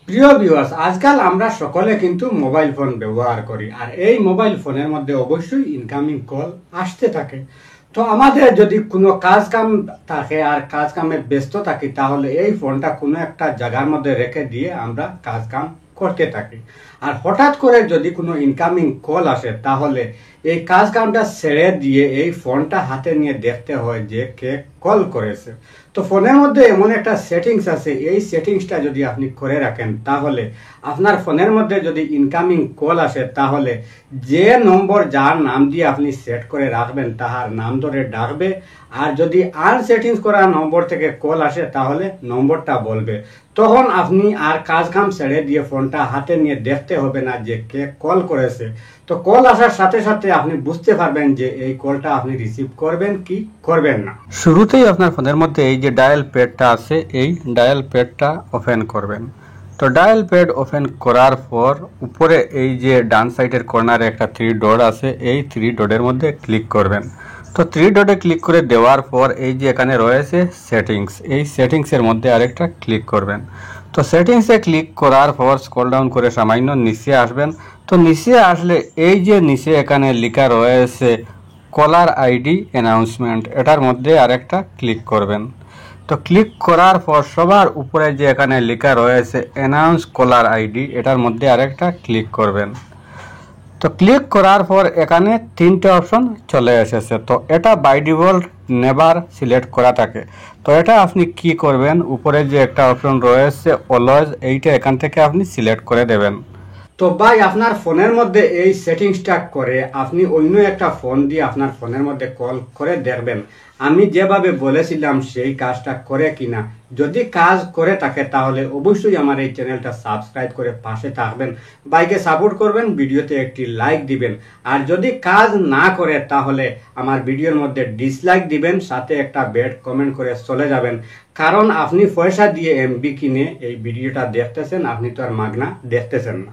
প্রিয় ভিউয়ার্স, আজকাল আমরা সকলে কিন্তু মোবাইল ফোন ব্যবহার করি, আর এই মোবাইল ফোনের মধ্যে অবশ্যই ইনকামিং কল আসতে থাকে। তো আমাদের যদি কোনো কাজ কাম থাকে আর কাজ কামে ব্যস্ত থাকি, তাহলে এই ফোনটা কোনো একটা জায়গার মধ্যে রেখে দিয়ে আমরা কাজ কাম করতে থাকি। আর হঠাৎ করে যদি কোনো ইনকামিং কল আসে, তাহলে এই কাজ কামটা ছেড়ে দিয়ে এই ফোনটা হাতে নিয়ে দেখতে হয় যে কে কল করেছে। তো ফোনের মধ্যে এমন একটা সেটিংস আছে, এই সেটিংসটা যদি আপনি করে রাখেন, তাহলে আপনার ফোনের মধ্যে যদি ইনকামিং কল আসে, তাহলে যে নম্বর যার নাম দিয়ে আপনি সেট করে রাখবেন তাহার নাম ধরে ডাকবে। আর যদি আনসেটিংস করা নম্বর থেকে কল আসে, তাহলে নম্বরটা বলবে। তখন আপনি আর কাজ কাম ছেড়ে দিয়ে ফোনটা হাতে নিয়ে দেখতে হবে না যে কে কল করেছে। তো কল আসার সাথে সাথে আপনি বুঝতে পারবেন যে এই কলটা আপনি রিসিভ করবেন কি করবেন না। শুরুতেই আপনার ফোনের মধ্যে এই যে ডায়াল প্যাডটা আছে, এই ডায়াল প্যাডটা ওপেন করবেন। তো ডায়াল প্যাড ওপেন করার পর উপরে এই যে ডান সাইডের কর্নারে একটা 3 ডট আছে, এই 3 ডটের মধ্যে ক্লিক করবেন। তো 3 ডটে ক্লিক করে দেওয়ার পর এই যে এখানে রয়েছে সেটিংস, এই সেটিংসের মধ্যে আরেকটা ক্লিক করবেন। তো সেটিংসে ক্লিক করার পর স্ক্রল ডাউন করে সামান্য নিচে আসবেন। তো নিচে আসলে এই যে নিচে এখানে লেখা রয়েছে কলার আইডি অ্যানাউন্সমেন্ট, এটার মধ্যে আরেকটা ক্লিক করবেন। তো ক্লিক করার পর সবার উপরে যে এখানে লেখা রয়েছে অ্যানাউন্স কলার আইডি, এটার মধ্যে আরেকটা ক্লিক করবেন। তো ক্লিক করার পর এখানে 3টে অপশন চলে এসেছে। তো এটা বাই ডিফল্ট নেভার সিলেক্ট করা থাকে। তো এটা আপনি কি করবেন, উপরে যে একটা অপশন রয়েছে অলওয়েজ, এইটা এখান থেকে আপনি সিলেক্ট করে দেবেন। তো ভাই, আপনার ফোনের মধ্যে এই সেটিংসটা করে আপনি অন্য একটা ফোন দিয়ে আপনার ফোনের মধ্যে কল করে দেখবেন আমি যেভাবে বলেছিলাম সেই কাজটা করে কিনা। যদি কাজ করে থাকে তাহলে অবশ্যই আমার এই চ্যানেলটা সাবস্ক্রাইব করে পাশে থাকবেন, ভাইকে সাপোর্ট করবেন, ভিডিওতে একটি লাইক দিবেন। আর যদি কাজ না করে তাহলে আমার ভিডিওর মধ্যে ডিসলাইক দিবেন, সাথে একটা ব্যাড কমেন্ট করে চলে যাবেন। কারণ আপনি পয়সা দিয়ে এমবি কিনে এই ভিডিওটা দেখতেছেন, আপনি তো আর মাগনা দেখতেছেন না।